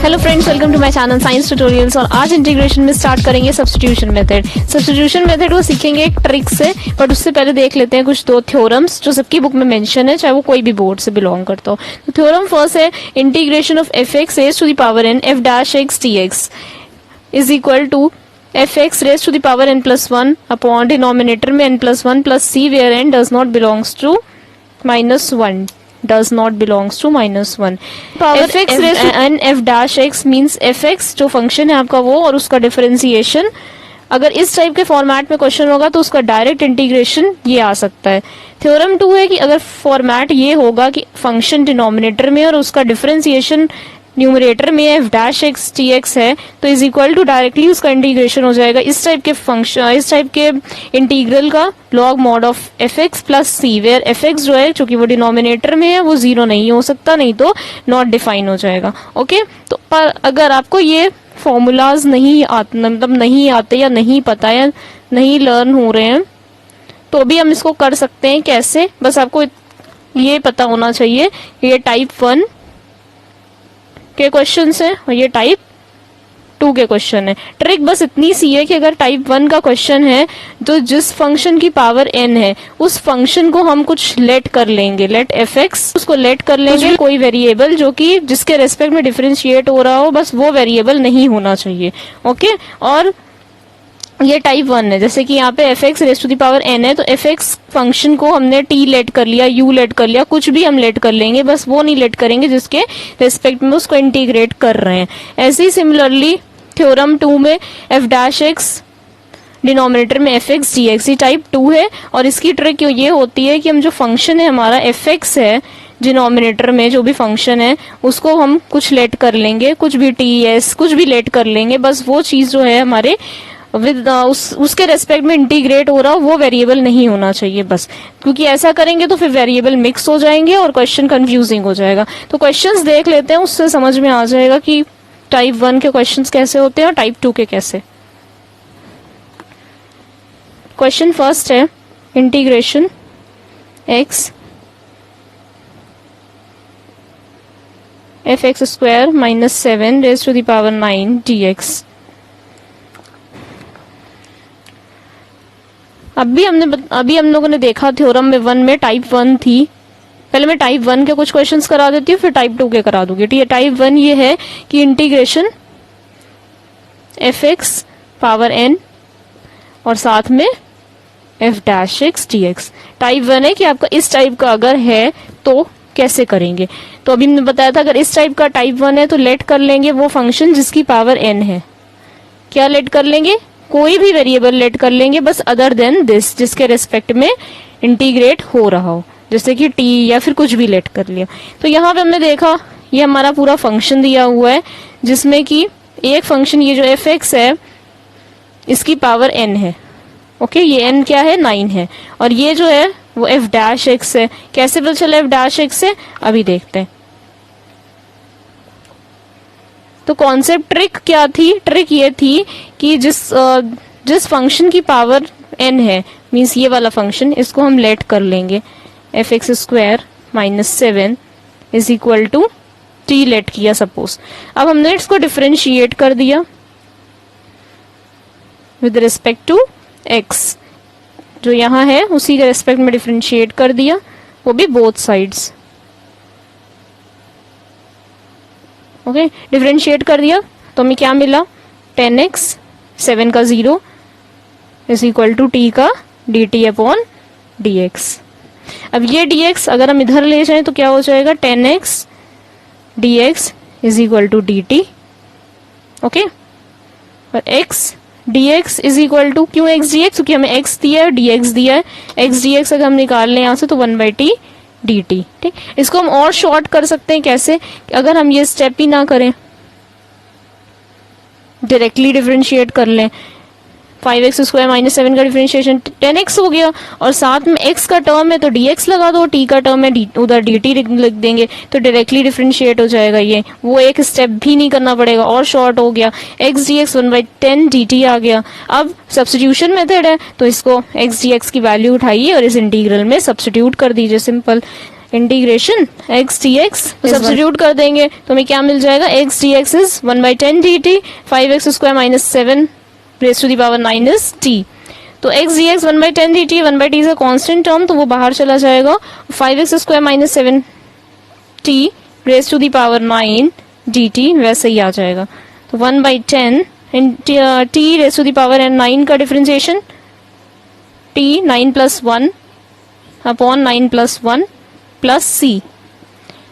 Hello friends, welcome to my channel science tutorials. और आज integration में स्टार्ट करेंगे सब्स्टिट्यूशन मेथड। सब्स्टिट्यूशन मेथड को सीखेंगे एक ट्रिक से, बट उससे पहले देख लेते हैं कुछ दो थ्योरम्स जो सबकी बुक में मेंशन है, चाहे वो कोई भी बोर्ड से बिलोंग करता हो। तो थ्योरम फर्स्ट है integration of F x raise to the power n f dash x d x is equal to f x raise to the power n plus one upon denominator में n plus one plus C where n does not belongs to minus one does not belongs to -1 f x n f dash x means f x जो function है आपका वो और उसका differentiation. अगर इस type के फॉर्मेट में क्वेश्चन होगा तो उसका डायरेक्ट इंटीग्रेशन ये आ सकता है। थ्योरम 2 है कि अगर फॉर्मेट ये होगा कि फंक्शन डिनोमिनेटर में और उसका डिफरेंशिएशन न्यूमरेटर में f dash x T x है तो इज इक्वल टू डायरेक्टली उसका इंटीग्रेशन हो जाएगा। इस टाइप के फंक्शन, इस टाइप के इंटीग्रल का log mod of F X plus C, where F x जो है चूंकि वो डिनोमिनेटर में है वो जीरो नहीं हो सकता, नहीं तो नॉट डिफाइन हो जाएगा। ओके, तो पर अगर आपको ये फॉर्मूलाज नहीं आते, मतलब नहीं आते या नहीं पता या नहीं लर्न हो रहे हैं तो भी हम इसको कर सकते हैं। कैसे? बस आपको ये पता होना चाहिए ये टाइप 1 के क्वेश्चन है और ये टाइप 2 के क्वेश्चन है। ट्रिक बस इतनी सी है कि अगर टाइप 1 का क्वेश्चन है तो जिस फंक्शन की पावर n है उस फंक्शन को हम कुछ लेट कर लेंगे, लेट एफ एक्स, उसको लेट कर लेंगे कोई वेरिएबल जो कि जिसके रेस्पेक्ट में डिफरेंशिएट हो रहा हो, बस वो वेरिएबल नहीं होना चाहिए। ओके, और ये टाइप 1 है। जैसे कि यहाँ पे F x raise to the power n है तो एफ एक्स फंक्शन को हमने t लेट कर लिया, u लेट कर लिया, कुछ भी हम लेट कर लेंगे, बस वो नहीं लेट करेंगे जिसके रेस्पेक्ट में उसको इंटीग्रेट कर रहे हैं। ऐसे ही सिमिलरली थ्योरम 2 में एफ डैश एक्स डिनोमिनेटर में एफ एक्स डी एक्स, ये टाइप 2 है। और इसकी ट्रिक ये होती है कि हम जो फंक्शन है हमारा एफ एक्स है डिनोमिनेटर में जो भी फंक्शन है उसको हम कुछ लेट कर लेंगे, कुछ भी टी एस कुछ भी लेट कर लेंगे, बस वो चीज जो है हमारे विद उसके रेस्पेक्ट में इंटीग्रेट हो रहा हो वो वेरिएबल नहीं होना चाहिए बस, क्योंकि ऐसा करेंगे तो फिर वेरिएबल मिक्स हो जाएंगे और क्वेश्चन कंफ्यूजिंग हो जाएगा। तो क्वेश्चंस देख लेते हैं, उससे समझ में आ जाएगा कि टाइप 1 के क्वेश्चंस कैसे होते हैं और टाइप 2 के कैसे। क्वेश्चन फर्स्ट है integration X F X square minus 7 raise to the power 9 D X. अभी हम लोगों ने देखा थ्योरम में 1 में टाइप 1 थी। पहले मैं टाइप 1 के कुछ क्वेश्चंस करा देती हूँ फिर टाइप 2 के करा दूंगी। ठीक है, टाइप 1 ये है कि integration F x power n और साथ में f dash x d x. Type 1 है कि आपका इस टाइप का अगर है तो कैसे करेंगे। तो अभी हमने बताया था अगर इस टाइप का टाइप 1 है तो लेट कर लेंगे वो फंक्शन जिसकी पावर n है। क्या लेट कर लेंगे? कोई भी वेरिएबल लेट कर लेंगे, बस अदर देन दिस जिसके रेस्पेक्ट में इंटीग्रेट हो रहा हो, जैसे कि t या फिर कुछ भी लेट कर लिया। तो यहाँ पे हमने देखा ये हमारा पूरा फंक्शन दिया हुआ है जिसमें कि एक फंक्शन ये जो एफ एक्स है इसकी पावर n है। ओके, ये n क्या है? 9 है। और ये जो है वो एफ डैश एक्स है। कैसे पता चला एफ डैश एक्स है? अभी देखते हैं। तो कॉन्सेप्ट ट्रिक क्या थी? ट्रिक ये थी कि जिस फंक्शन की पावर n है मीन्स ये वाला फंक्शन, इसको हम लेट कर लेंगे F X square minus 7 is equal to T let किया सपोज। अब हमने इसको डिफरेंशिएट कर दिया विद रिस्पेक्ट टू x, जो यहाँ है उसी के रेस्पेक्ट में डिफरेंशिएट कर दिया, वो भी बोथ साइड्स। ओके, डिफरेंशिएट कर दिया तो हमें क्या मिला? 10x 7 का 0 इज इक्वल टू टी का D T upon D x. अब ये dx अगर हम इधर ले जाएं तो क्या हो जाएगा? 10x dx is equal to D T. Okay, और x dx is equal to, क्यों x dx? क्योंकि हमें x दिया है dx दिया है। x dx अगर हम निकाल लें यहाँ से तो 1/t dt। ठीक, इसको हम और शॉर्ट कर सकते हैं। कैसे? अगर हम ये स्टेप ही ना करें, डायरेक्टली डिफरेंशिएट कर लें, 5x स्क्वायर माइनस 7 का डिफरेंशिएशन 10x हो गया और साथ में x का टर्म है तो dx लगा दो, t का टर्म है उधर dt लिख देंगे तो डायरेक्टली डिफरेंशिएट हो जाएगा। ये वो एक स्टेप भी नहीं करना पड़ेगा और शॉर्ट हो गया। x dx 1/10 dt आ गया। अब सब्स्टिट्यूशन मेथड है तो इसको x dx की वैल्यू उठाइए और इस इंटीग्रल में सब्स्टिट्यूट कर दीजिए। Simple integration x dx substitute कर देंगे तो हमें क्या मिल जाएगा, x dx is 1/10 dt, 5x square minus 7 raise to the power 9 is t। तो x dx 1/10 dt, 1/t is a constant term तो वो बाहर चला जाएगा, 5x square minus 7 t raise to the power 9 dt वैसे ही आ जाएगा। तो 1/10 t raise to the power 9 का differentiation t 9 plus 1 upon 9 plus 1 plus c।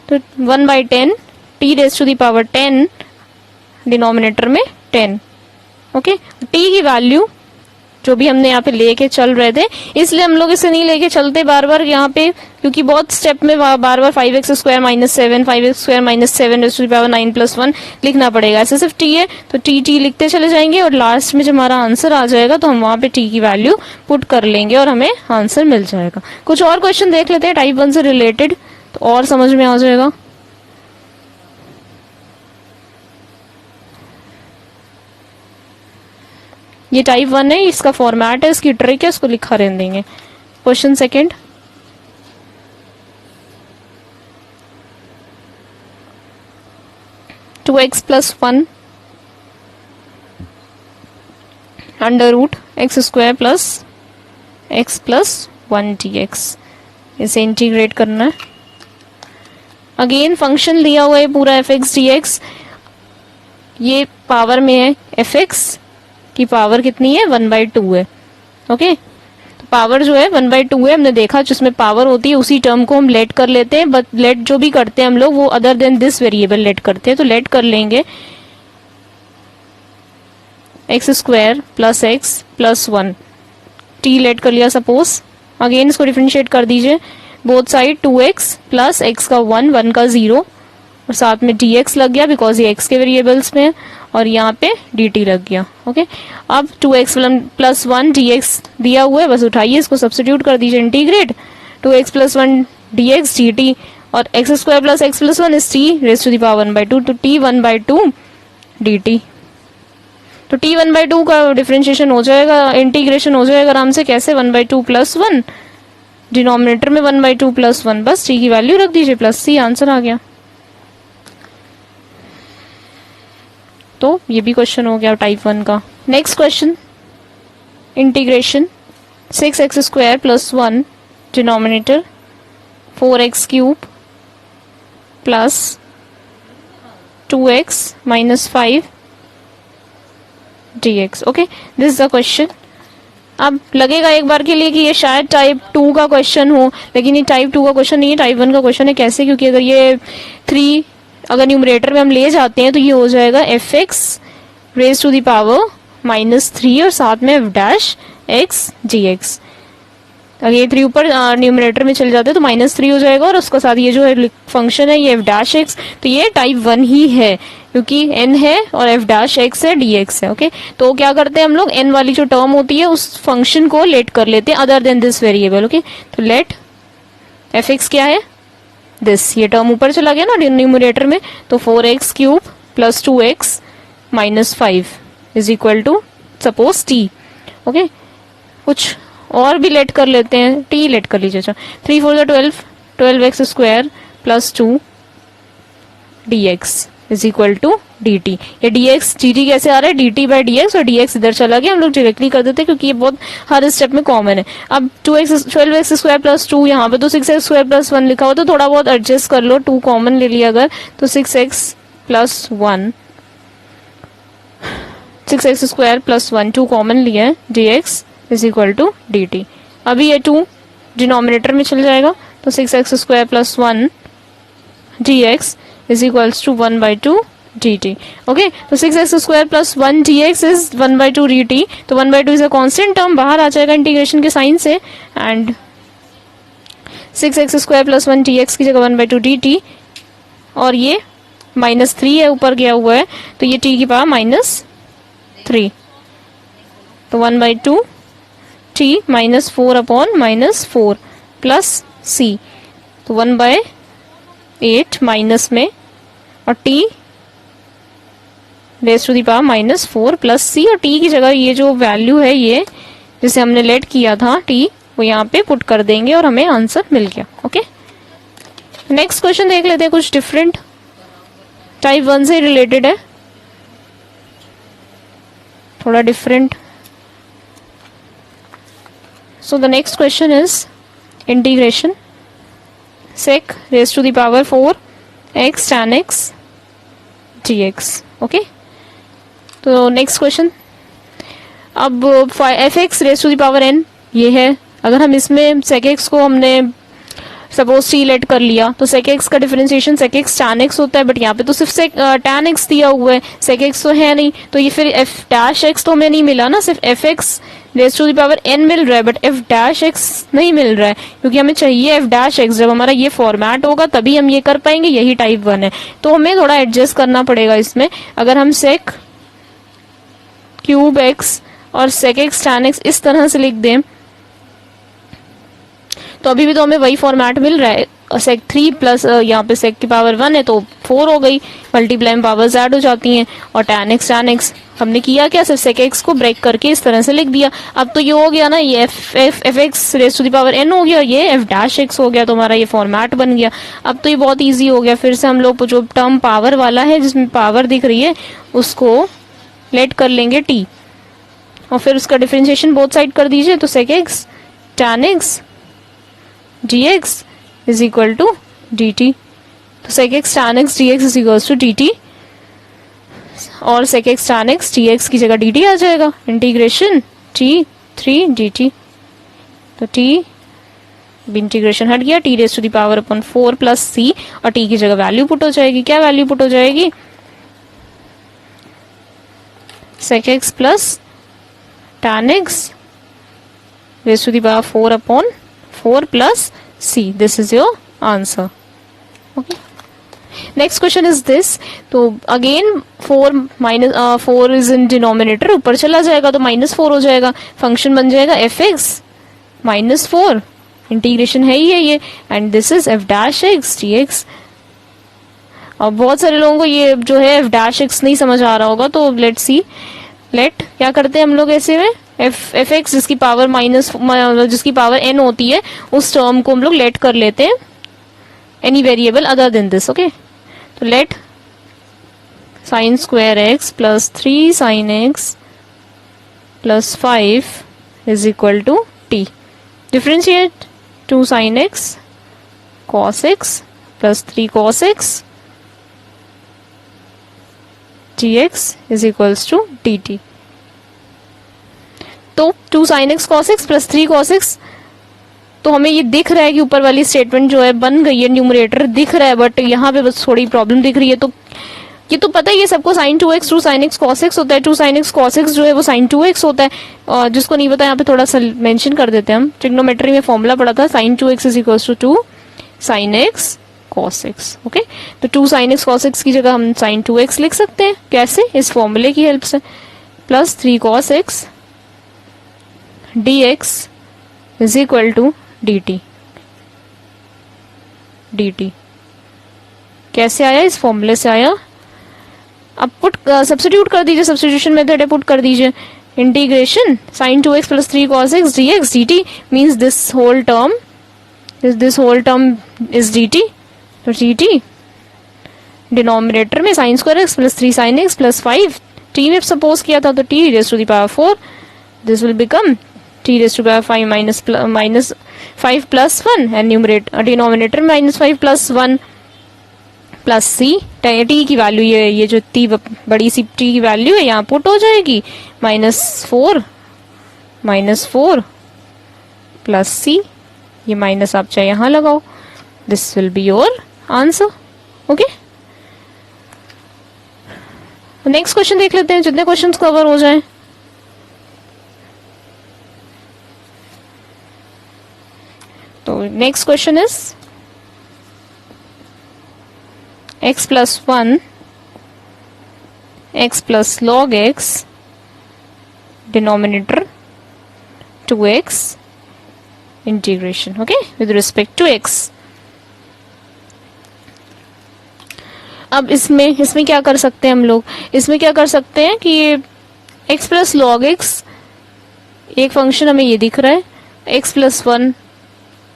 तो 1/10 t raise to the power 10 denominator में 10। ओके, t की वैल्यू जो भी हमने यहाँ पे लेके चल रहे थे, इसलिए हम लोग इसे नहीं लेके चलते बार बार यहाँ पे, क्योंकि बहुत स्टेप में बार बार 5x square minus 7 5x square minus 7 raise to the power 9 plus 1 लिखना पड़ेगा। ऐसे सिर्फ t है तो t लिखते चले जाएंगे और लास्ट में जब हमारा आंसर आ जाएगा तो हम वहां पे t की वैल्यू पुट कर लेंगे और हमें आंसर मिल जाएगा। कुछ और क्वेश्चन देख लेते हैं टाइप 1 से रिलेटेड तो और समझ में आ जाएगा। ये टाइप 1 है, इसका फॉर्मेट है, इसकी ट्रिक है, इसको लिखा रहने देंगे। Question second, two x plus 1 under root x square plus x plus 1 dx, इसे इंटीग्रेट करना है। अगेन फंक्शन दिया हुआ है पूरा एफ एक्स डी एक्स, ये पावर में है, एफ एक्स की पावर कितनी है 1/2 है। ओके, तो पावर जो है 1/2 है, हमने देखा जिसमें पावर होती है उसी टर्म को हम लेट कर लेते हैं, बट लेट जो भी करते हैं हम लोग वो other than this variable let करते हैं। तो लेट कर लेंगे x square plus x plus 1 t let कर लिया सपोज। अगेन इसको डिफरेंशिएट कर दीजिए, both side 2x plus x का 1 1 का 0 और साथ में dx लग गया बिकॉज ये x के वेरिएबल्स में है और यहाँ पे dt लग गया। ओके, अब 2x प्लस 1 dx दिया हुआ है, बस उठाइए इसको सब्स्टिट्यूट कर दीजिए, integrate 2x plus 1 dx dt और x square plus x plus 1 is t raise to the power 1/2, तो t 1/2 dt। तो t 1/2 का डिफरेंशिएशन हो जाएगा, इंटीग्रेशन हो जाएगा आराम से, कैसे 1/2 प्लस 1 डिनोमिनेटर में 1/2 प्लस 1, बस t की वैल्यू रख दीजिए प्लस c, आंसर आ गया। तो ये भी क्वेश्चन हो गया टाइप 1 का। Next question, integration 6x square plus 1 denominator 4x cube plus 2x minus 5 dx। Okay, this is the question. अब लगेगा एक बार के लिए कि ये शायद टाइप 2 का क्वेश्चन हो, लेकिन ये टाइप 2 का क्वेश्चन नहीं है, टाइप 1 का क्वेश्चन है। कैसे? क्योंकि अगर ये 3 अगर न्यूमरेटर में हम ले जाते हैं तो ये हो जाएगा f x raise to the power -3 और साथ में f dash x g x. अगर ये 3 ऊपर न्यूमरेटर में चले जाते हैं तो -3 हो जाएगा और उसके साथ ये जो है फंक्शन है ये एफ डैश एक्स, तो ये टाइप 1 ही है क्योंकि n है और एफ डैश एक्स है dx है। ओके, तो क्या करते हैं हम लोग, n वाली जो टर्म होती है उस फंक्शन को लेट कर लेते हैं other than this variable. Okay, तो लेट एफ एक्स क्या है, दिस, ये टर्म ऊपर चला गया ना न्यूमरेटर में, तो 4x cube plus 2x minus 5 is equal to suppose t। Okay, कुछ और भी लेट कर लेते हैं, t लेट कर लीजिए। अच्छा, 3 4 12 12x square plus 2 dx is equal to dt। ये dx dt कैसे आ रहा है, dt बाई dx, और dx इधर चला गया, हम लोग डायरेक्टली कर देते हैं क्योंकि ये बहुत हर स्टेप में कॉमन है। अब 12x स्क्वायर प्लस 2, यहाँ पे तो 6x स्क्वायर प्लस 1 लिखा हुआ, तो थोड़ा बहुत एडजस्ट कर लो, 2 कॉमन ले लिया अगर तो 6x plus 1, 6x square plus 1 2 common लिया है, dx is equal to dt। अभी ये 2 डिनोमिनेटर में चल जाएगा तो 6x square plus 1 dx is equals to 1/2 dt। Okay, तो 6x square plus 1 dx is 1/2 dt, तो 1/2 इज अ कांस्टेंट टर्म, बाहर आ जाएगा इंटीग्रेशन के साइन से, and 6x square plus 1 dx की जगह 1/2 dt, और ये -3 है ऊपर गया हुआ है तो ये t की पावर -3, तो 1/2 t -4 अपॉन -4 प्लस c, तो 1/8 माइनस में और t raise to the power -4 plus c, और t की जगह ये जो वैल्यू है ये जिसे हमने लेट किया था t, वो यहाँ पे पुट कर देंगे और हमें आंसर मिल गया। ओके, नेक्स्ट क्वेश्चन देख लेते हैं, कुछ डिफरेंट, टाइप 1 से रिलेटेड है, थोड़ा different. So the next question is integration sec raised to the power 4 x tan x dx. Okay, तो नेक्स्ट क्वेश्चन, अब f x raise to the power n ये है. अगर हम इसमें sec x को हमने सपोज t लेट कर लिया तो sec x का differentiation sec x tan x होता है, बट यहाँ पे तो सिर्फ tan x दिया हुआ है, sec x तो है नहीं, तो ये फिर f डैश x तो हमें नहीं मिला ना, सिर्फ f x raise to the power n मिल रहा है, बट f डैश x नहीं मिल रहा है, क्योंकि हमें चाहिए f डैश x. जब हमारा ये फॉर्मेट होगा तभी हम ये कर पाएंगे, यही टाइप 1 है. तो हमें थोड़ा एडजस्ट करना पड़ेगा इसमें. अगर हम sec क्यूब x और sec x tan x इस तरह से लिख दें तो अभी भी तो हमें वही फॉर्मेट मिल रहा है. sec 3 प्लस यहाँ पे sec की पावर 1 है तो 4 हो गई, मल्टीप्लाई में पावर्स ऐड हो जाती हैं, और tan x हमने किया क्या, सिर्फ sec x को ब्रेक करके इस तरह से लिख दिया. अब तो ये हो गया ना, ये f x raise to the power n हो गया, ये f डैश x हो गया, तो हमारा ये फॉर्मेट बन गया. अब तो ये बहुत ईजी हो गया. फिर से हम लोग जो टर्म पावर वाला है जिसमें पावर दिख रही है उसको लेट कर लेंगे t, और फिर उसका डिफरेंशिएशन बोथ साइड कर दीजिए, तो sec x tan x dx is equal to dt. तो sec x tan x dx is equals to dt, और sec x tan x dx की जगह dt आ जाएगा. इंटीग्रेशन t3 dt, तो t इंटीग्रेशन हट गया, t raise to the power upon 4 plus c, और t की जगह वैल्यू पुट हो जाएगी. क्या वैल्यू पुट हो जाएगी, sec x plus tan x raise to the power 4 upon 4 plus c. This is your answer. Okay. Next question is this. तो again 4 is in denominator, ऊपर चला जाएगा तो -4 हो जाएगा. फंक्शन बन जाएगा एफ एक्स -4, इंटीग्रेशन है ही है ये, and this is F dash x d x. अब बहुत सारे लोगों को ये जो है एफ डैश एक्स नहीं समझ आ रहा होगा, तो लेट सी. लेट क्या करते हैं हम लोग ऐसे में, एफ एक्स जिसकी पावर n होती है उस टर्म को हम लोग लेट कर लेते हैं any variable other than this. Okay, तो let sine square x plus 3 sine x plus 5 is equal to t. Differentiate 2 sine x cos x plus 3 cos x dx is equals to dt. तो 2 sin x cos x plus 3 cos x, तो हमें ये दिख रहा है कि ऊपर वाली स्टेटमेंट जो है बन गई है, न्यूमरेटर दिख रहा है, बट यहाँ पे बस थोड़ी प्रॉब्लम दिख रही है. तो ये तो पता है ये सबको sin 2x 2 sin x cos x होता है. 2 sin x cos x जो है वो sin 2x होता है. और जिसको नहीं पता यहाँ पे थोड़ा सा मेंशन कर देते हैं, हम ट्रिग्नोमेट्री में फॉर्मूला पढ़ा था, sin 2x is equals to 2 sin x cos x. Okay, तो 2 sin x cos x की जगह हम sin 2x लिख सकते हैं. कैसे, इस फॉर्मूले की हेल्प से, plus 3 cos x dx is equal to dt. dt कैसे आया, इस फॉर्मूले से आया. अब पुट सब्स्टिट्यूट कर दीजिए, सब्स्टिट्यूशन मेथड है, पुट कर दीजिए. Integration sin 2x plus 3 cos x dx dt means this whole term is dt. तो dt डिनोमिनेटर में sin square x plus 3 sin x plus 5 t में सपोज किया था, तो t raise to the power 4, this will become t raise to power 5 minus 5 plus 1, and denominator में -5 plus 1 plus c. t की value ये जो t बड़ी सी t की वैल्यू है यहाँ पुट हो जाएगी, -4 प्लस c, ये माइनस आप चाहे यहाँ लगाओ, this will be your answer. Okay, next question देख लेते हैं, जितने क्वेश्चंस कवर हो जाएं. तो next question is x plus 1 x plus log x denominator 2x integration. Okay, with respect to x. अब इसमें क्या कर सकते हैं हम लोग, इसमें क्या कर सकते हैं कि x प्लस लॉग एक्स, एक फंक्शन हमें ये दिख रहा है, x प्लस 1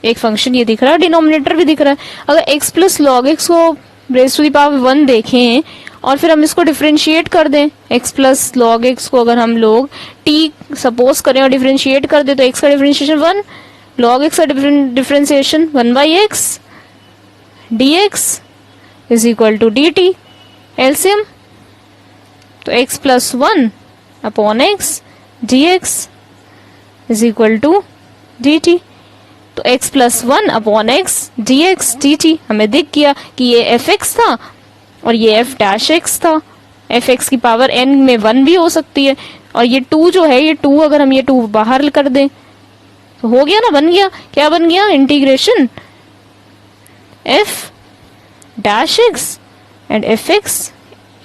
एक फंक्शन ये दिख रहा है, डिनोमिनेटर भी दिख रहा है। अगर x प्लस लॉग एक्स को रेज टू द पावर 1 देखें और फिर हम इसको डिफरेंशिएट कर दें, x प्लस लॉग एक्स को अगर हम लोग t सपोज करें और डिफरेंशिएट कर दें तो x का डिफरेंशिएशन 1, लॉग एक्स का differentiation 1/x dx is equal to dt। LCM तो x plus 1 upon x dx is equal to dt। तो x plus 1 upon x dx dt हमें दिख गया कि ये fx था और ये f डैश x था। fx की पावर n में 1 भी हो सकती है, और ये 2 जो है, ये 2 अगर हम ये 2 बाहर कर दें तो हो गया ना, बन गया। क्या बन गया? Integration f dash x and fx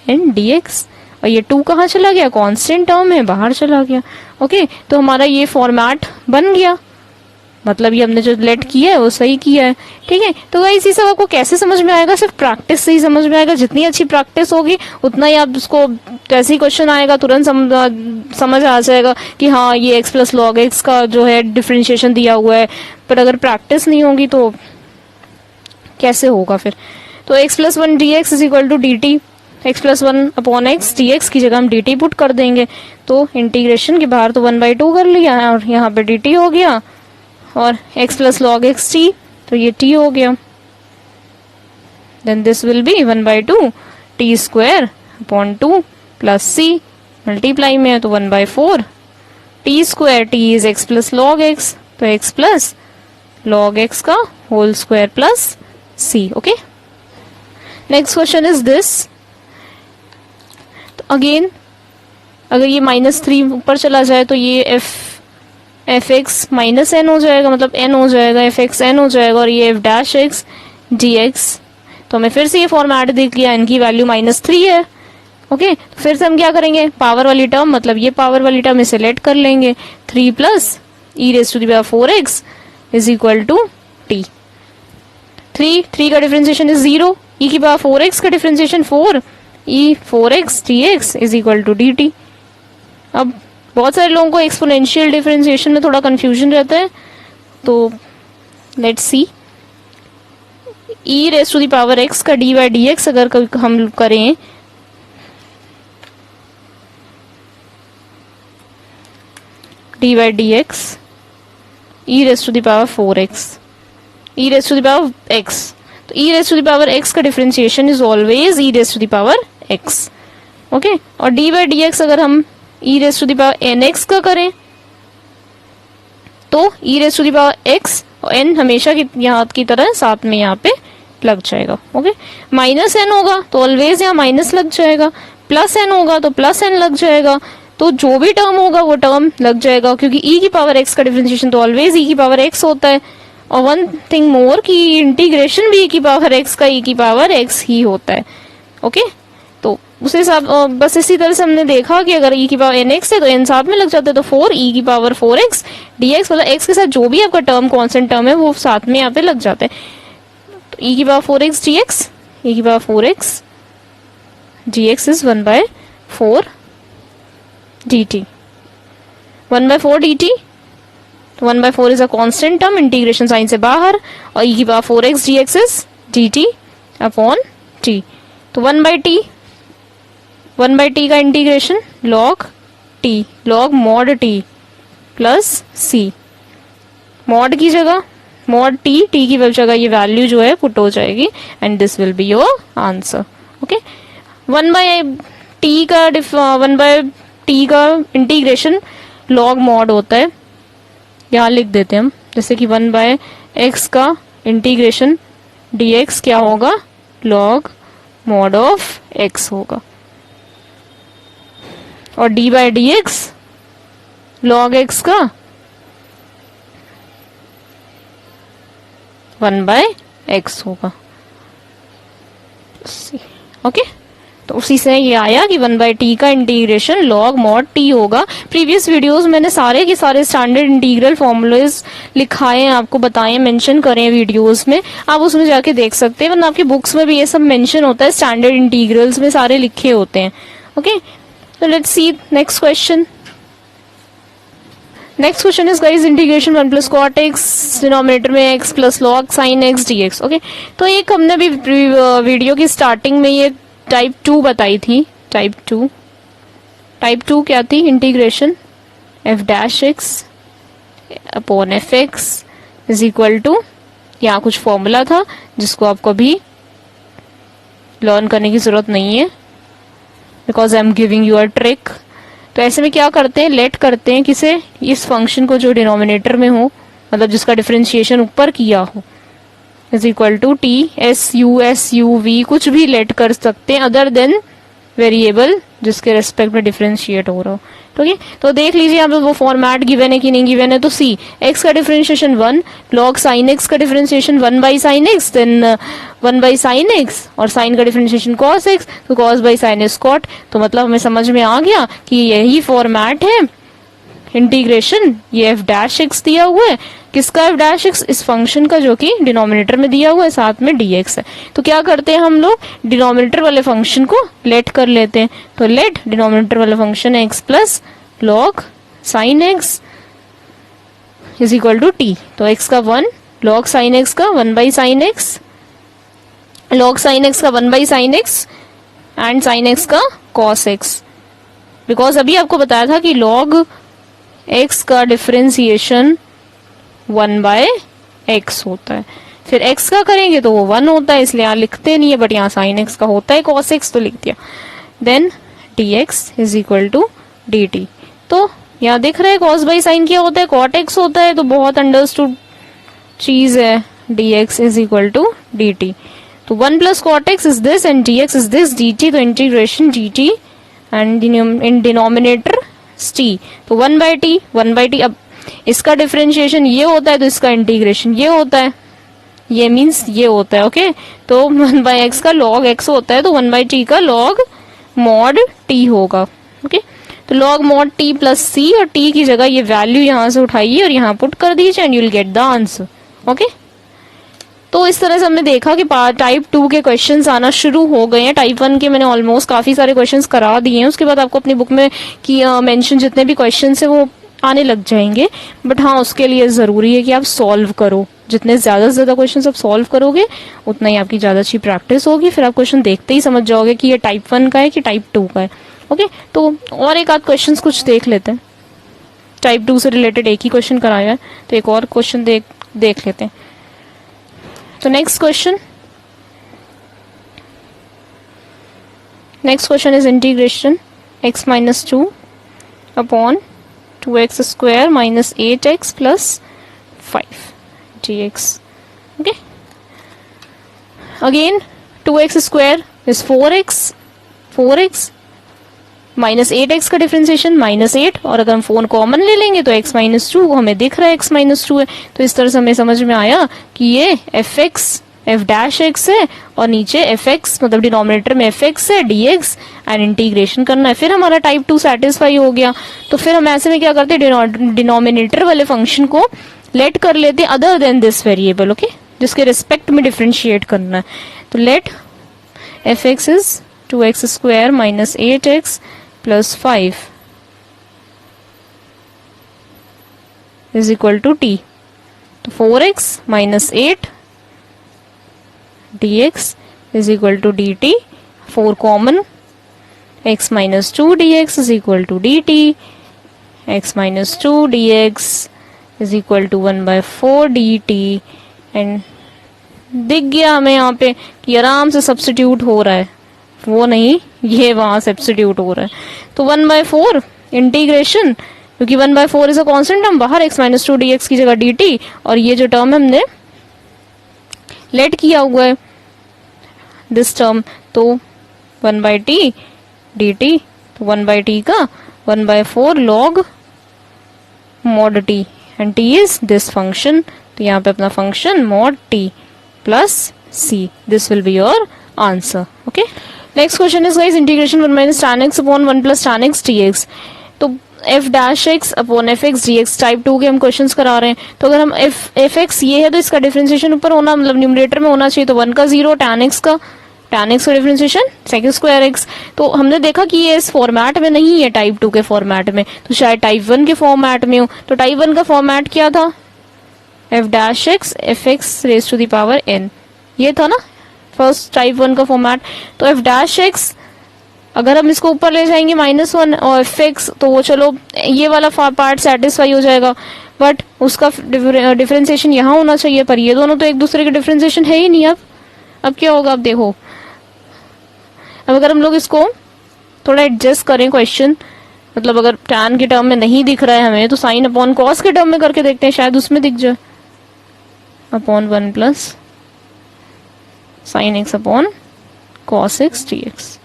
and dx। और ये 2 कहाँ चला गया? कांस्टेंट टर्म है, बाहर चला गया। ओके, तो हमारा ये फॉर्मेट बन गया, मतलब ये हमने जो लेट किया है वो सही किया है। ठीक है, तो गाइस ये सब आपको कैसे समझ में आएगा? सिर्फ प्रैक्टिस से ही समझ में आएगा। जितनी अच्छी प्रैक्टिस होगी उतना ही आप उसको, जैसे ही क्वेश्चन आएगा तुरंत समझ आ जाएगा कि हाँ ये एक्स प्लस लॉग एक्स का जो है डिफरेंशिएशन दिया हुआ है। पर अगर प्रैक्टिस नहीं होगी तो कैसे होगा फिर? तो x plus 1 d x is equal to D t. X plus 1 upon x d x की जगह हम डी टी पुट कर देंगे, तो इंटीग्रेशन के बाहर तो 1/2 कर लिया है और यहाँ पे डी टी हो गया, और x plus log x t, तो ये t हो गया। Then this will be 1/2 t square upon 2 plus c, multiply में है तो 1/4 t square, t is x plus log x, तो x प्लस लॉग x का whole square plus c। Okay, next question is this. तो again अगर ये -3 ऊपर चला जाए तो ये एफ एक्स माइनस एन हो जाएगा, मतलब एन हो जाएगा, एफ एक्स एन हो जाएगा, और ये F dash x d x. तो हमें फिर से ये फॉर्मेट दिख गया, एन की वैल्यू -3 है। ओके, तो फिर से हम क्या करेंगे? पावर वाली टर्म, मतलब ये पावर वाली टर्म इसे लेट कर लेंगे, 3 plus e raise to the power 4x is equal to t. 3 का डिफरेंशिएशन इज 0, ई की पावर 4x का differentiation 4, e 4x dx is equal to D t. अब बहुत सारे लोगों को एक्सपोनेंशियल डिफरेंशिएशन में थोड़ा कंफ्यूजन रहता है, तो let's see. E raise to the power x का डी बाई डी एक्स अगर हम करें d by d x, e raise to the power 4x, e raise to the power x, तो e raise to the power x का differentiation is always e raise to the power x. Okay, और d by d x अगर हम e raise to the power n x का करें तो e raise to the power x और n हमेशा की यहाँ की तरह साथ में यहाँ पे लग जाएगा। ओके, माइनस एन होगा तो ऑलवेज यहाँ माइनस लग जाएगा, प्लस एन होगा तो प्लस एन लग जाएगा, तो जो भी टर्म होगा वो टर्म लग जाएगा, क्योंकि ई की पावर एक्स का डिफरेंशिएशन तो ऑलवेज ई की पावर एक्स होता है। और वन थिंग मोर कि इंटीग्रेशन भी ई की पावर एक्स का ई की पावर एक्स ही होता है। ओके, तो उस हिसाब बस इसी तरह से हमने देखा कि अगर ई की पावर एन एक्स है तो एन साथ में लग जाता है, तो 4 ई की पावर 4x dx, मतलब एक्स के साथ जो भी आपका टर्म कांस्टेंट टर्म है वो साथ में यहाँ पे लग जाता है। तो ई की पावर 4x dx, ई की power 4x dx is 1/4 dt, 1/4 dt, तो 1/4 is a constant term, integration sign से बाहर, और ई की power 4x dx is dt upon t, तो 1/t का integration log t, log mod t plus c, mod की जगह mod t, t की जगह ये वैल्यू जो है पुट हो जाएगी, and this will be your answer. Okay, 1/t का इंटीग्रेशन log mod होता है, यहाँ लिख देते हैं हम, जैसे कि 1/x का इंटीग्रेशन dx क्या होगा? log mod ऑफ x होगा, और d by d x log x का 1/x होगा। ओके, तो उसी से ये आया कि 1/t का इंटीग्रेशन log mod t होगा। प्रीवियस वीडियोस मैंने सारे के सारे स्टैंडर्ड इंटीग्रल फॉर्मूलेस लिखाए हैं, आपको बताए, मेंशन करें वीडियोस में, आप उसमें जाके देख सकते हैं, वरना आपकी बुक्स में भी ये सब मेंशन होता है, स्टैंडर्ड इंटीग्रल्स में सारे लिखे होते हैं। Okay, so let's see next question. Next question is guys integration 1 plus cot x denominator में x plus log sine x d x. Okay, तो एक हमने भी वीडियो की स्टार्टिंग में ये टाइप 2 बताई थी। टाइप टू क्या थी? Integration f dash x upon f x is equal to, यहाँ कुछ फॉर्मूला था जिसको आपको अभी लर्न करने की जरूरत नहीं है because I am giving you a trick. तो ऐसे में क्या करते हैं, लेट करते हैं किसे, इस फंक्शन को जो डिनोमिनेटर में हो, मतलब जिसका डिफरेंशिएशन ऊपर किया हो, is equal to t s u v कुछ भी लेट कर सकते हैं अदर देन वेरिएबल जिसके रेस्पेक्ट में डिफरेंशिएट हो रहा हो। ठीक है, तो देख लीजिए यहाँ पे वो फॉर्मेट गिवन है कि नहीं गिवन है। तो सी एक्स का डिफरेंशिएशन 1, लॉग साइन एक्स का differentiation 1 by sine x, then 1 by sine x, और साइन का डिफरेंशिएशन कॉस एक्स, तो cos by sine x cot. तो मतलब हमें समझ में आ गया कि यही फॉर्मेट है इंटीग्रेशन। ये एफ डैश एक्स दिया हुआ है, किसका एफ डैश एक्स, इस फंक्शन का जो कि डिनोमिनेटर में दिया हुआ है, साथ में डी एक्स है। तो क्या करते हैं हम लोग, डिनोमिनेटर वाले फंक्शन को लेट कर लेते हैं। तो लेट डिनोमिनेटर वाला फंक्शन है x plus log sine x is equal to t. तो एक्स का 1, लॉग साइन एक्स का 1 by sine x, log sine x का 1 by sine x and sine x का कॉस एक्स। बिकॉज अभी आपको बताया था कि लॉग एक्स का डिफरेंशिएशन 1 बाय एक्स होता है, फिर एक्स का करेंगे तो वो 1 होता है, इसलिए यहाँ लिखते नहीं है, बट यहाँ साइन एक्स का होता है कॉस एक्स तो लिख दिया। Then d x is equal to D t. तो यहाँ दिख रहा है कॉस बाई साइन क्या होता है, कॉट एक्स होता है, तो बहुत अंडरस्टूड चीज है। D x is equal to D t. तो 1 plus cot x is this and d x is this d t. तो integration d t and in denominator t, तो 1 बाई टी। अब इसका डिफरेंशिएशन ये होता है तो इसका इंटीग्रेशन ये होता है, ये मीन्स ये होता है। ओके, तो 1 बाई एक्स का लॉग एक्स होता है, तो 1 बाई टी का लॉग मॉड टी होगा। ओके, तो लॉग मॉड टी प्लस सी, और टी की जगह ये वैल्यू यहाँ से उठाइए और यहाँ पुट कर दीजिए and you will get the answer. Okay, तो इस तरह से हमने देखा कि टाइप 2 के क्वेश्चंस आना शुरू हो गए हैं। टाइप 1 के मैंने ऑलमोस्ट काफी सारे क्वेश्चंस करा दिए हैं, उसके बाद आपको अपनी बुक में की मेंशन जितने भी क्वेश्चंस है वो आने लग जाएंगे। बट हाँ, उसके लिए जरूरी है कि आप सॉल्व करो, जितने ज्यादा से ज्यादा क्वेश्चंस आप सॉल्व करोगे उतना ही आपकी ज्यादा अच्छी प्रैक्टिस होगी, फिर आप क्वेश्चन देखते ही समझ जाओगे कि ये टाइप 1 का है कि टाइप 2 का है। ओके, तो और एक आध क्वेश्चन कुछ देख लेते हैं, टाइप 2 से रिलेटेड एक ही क्वेश्चन कराया है, तो एक और क्वेश्चन देख लेते हैं। तो next question is integration x minus 2 upon 2x square minus 8x plus 5 dx। Okay, again 2x square is 4x minus 8x का डिफरेंशिएशन -8, और अगर हम 4 कॉमन ले लेंगे तो x माइनस 2 हमें दिख रहा है x माइनस 2 है। तो इस तरह से हमें समझ में आया कि ये f डैश x है और नीचे fx मतलब डिनोमिनेटर में fx है dx एंड इंटीग्रेशन करना है, फिर हमारा टाइप 2 सेटिस्फाई हो गया। तो फिर हम ऐसे में क्या करते हैं, डिनोमिनेटर वाले फंक्शन को लेट कर लेते हैं other than this variable. Okay, जिसके रिस्पेक्ट में डिफरेंशिएट करना है। तो let fx is 2x square minus 8x plus 5 is equal to t. तो 4x minus 8 dx is equal to dt, 4 common, x minus 2 dx is equal to dt, x minus 2 dx is equal to 1/4 dt। And दिख गया हमें यहाँ पे कि आराम से substitute हो रहा है, वो नहीं ये वहां सब्स्टिट्यूट हो रहा है। तो 1/4 इंटीग्रेशन, क्योंकि 1/4 इज अ कांस्टेंट टर्म, बाहर x माइनस 2 dx की जगह dt, और ये जो टर्म हमने लेट किया हुआ है दिस टर्म, तो 1/t dt, तो 1/t का 1/4 log mod t and t is this function. तो यहाँ पे अपना function mod t plus c, this will be your answer. Okay, next question is guys integration 1 minus tan x upon 1 plus tan x dx। तो f dash x upon f x d x type 2 के हम questions करा रहे हैं। तो अगर हम F x ये है तो इसका डिफरेंशिएशन ऊपर होना, मतलब न्यूमरेटर में होना चाहिए, तो 1 का 0, tan x का tan x का डिफरेंशिएशन sec स्क्वायर x। तो हमने देखा कि ये इस फॉर्मेट में नहीं है, टाइप 2 के फॉर्मेट में, तो शायद टाइप 1 के फॉर्मेट में हो। तो टाइप 1 का फॉर्मेट क्या था, f dash x f x raise to the power n, ये था ना फर्स्ट टाइप 1 का फॉर्मेट। तो f डैश x अगर हम इसको ऊपर ले जाएंगे -1 और f x, तो वो चलो ये वाला पार्ट सेटिस्फाई हो जाएगा, बट उसका डिफरेंशिएशन यहाँ होना चाहिए, पर ये दोनों तो एक दूसरे के डिफरेंशिएशन है ही नहीं। अब क्या होगा, अब देखो, अब अगर हम लोग इसको थोड़ा एडजस्ट करें क्वेश्चन, मतलब अगर tan के टर्म में नहीं दिख रहा है हमें, तो साइन अपॉन कॉस के टर्म में करके देखते हैं, शायद उसमें दिख जाए। Upon 1 plus sine x upon cos x d x,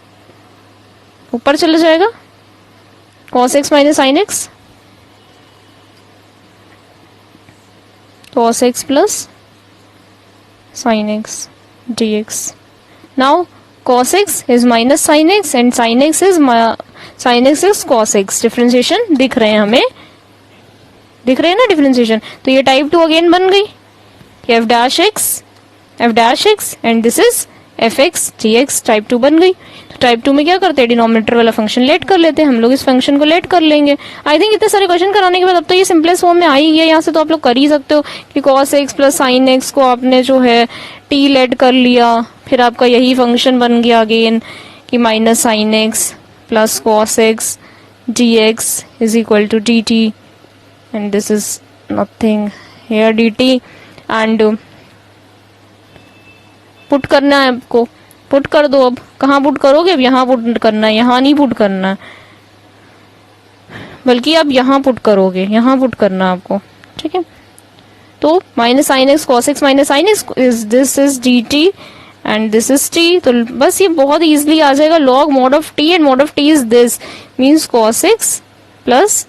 ऊपर चले जाएगा cos x minus sine x, cos x plus sin x dx. Now cos x is minus sin x and sin x is cos x. Differentiation दिख रहे हैं हमें, दिख रहे हैं ना डिफरेंशिएशन। तो ये टाइप 2 अगेन बन गई कि f dash x and this is F x d x, type 2 बन गई। तो टाइप 2 में क्या करते हैं, डिनोमिनेटर वाला फंक्शन लेट कर लेते हैं, हम लोग इस फंक्शन को लेट कर लेंगे। आई थिंक इतने सारे क्वेश्चन कराने के बाद अब तो ये सिंपलेस्ट फॉर्म में आ ही गया, यहाँ से तो आप लोग कर ही सकते हो कि cos x plus sine x को आपने जो है t लेट कर लिया, फिर आपका यही फंक्शन बन गया अगेन कि minus sine x plus cos x d x is equal to D t, and this is nothing here d t, and put करना है आपको, पुट कर दो। अब कहाँ पुट करोगे, अब यहाँ पुट करना है, यहाँ नहीं पुट करना है, बल्कि आप यहाँ पुट करोगे, यहाँ पुट करना है आपको, ठीक है। तो minus sine x cos x minus sine x is this is d t and this is t, तो बस ये बहुत इजीली आ जाएगा, log mod of t and mod of t is this, means cos x plus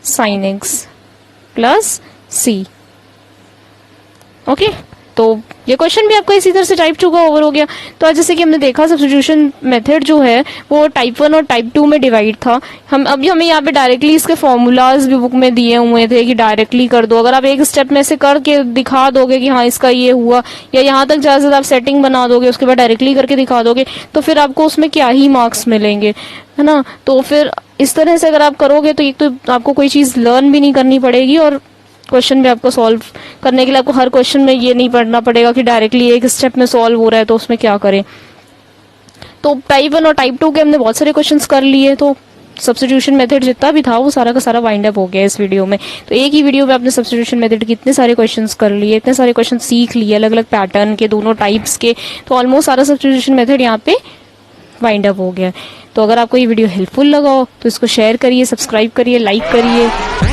sine x plus c. Okay, तो ये question भी आपका इसी तरह से टाइप 2 का ओवर हो गया। तो आज जैसे कि हमने देखा सब्स्टिट्यूशन मेथड जो है वो टाइप 1 और टाइप 2 में डिवाइड था। हमें यहाँ पे डायरेक्टली इसके फॉर्मूलाज भी बुक में दिए हुए थे कि डायरेक्टली कर दो। अगर आप एक स्टेप में से करके दिखा दोगे कि हाँ इसका ये हुआ, या यहाँ तक ज्यादा से ज्यादा आप सेटिंग बना दोगे, उसके बाद डायरेक्टली करके दिखा दोगे, तो फिर आपको उसमें क्या ही मार्क्स मिलेंगे, है ना। तो फिर इस तरह से अगर आप करोगे तो एक तो आपको कोई चीज लर्न भी नहीं करनी पड़ेगी, और क्वेश्चन भी आपको सॉल्व करने के लिए आपको हर क्वेश्चन में ये नहीं पढ़ना पड़ेगा कि डायरेक्टली एक स्टेप में सॉल्व हो रहा है तो उसमें क्या करें। तो टाइप 1 और टाइप 2 के हमने बहुत सारे क्वेश्चंस कर लिए, तो सब्स्टिट्यूशन मेथड जितना भी था वो सारा का सारा वाइंड अप हो गया इस वीडियो में। तो एक ही वीडियो में आपने सब्स्टिट्यूशन मेथड के इतने सारे क्वेश्चंस कर लिए, इतने सारे क्वेश्चन सीख लिए अलग अलग पैटर्न के, दोनों टाइप्स के, तो ऑलमोस्ट सारा सब्स्टिट्यूशन मेथड यहाँ पे वाइंड अप हो गया। तो अगर आपको ये वीडियो हेल्पफुल लगा हो तो इसको शेयर करिए, सब्सक्राइब करिए, लाइक करिए।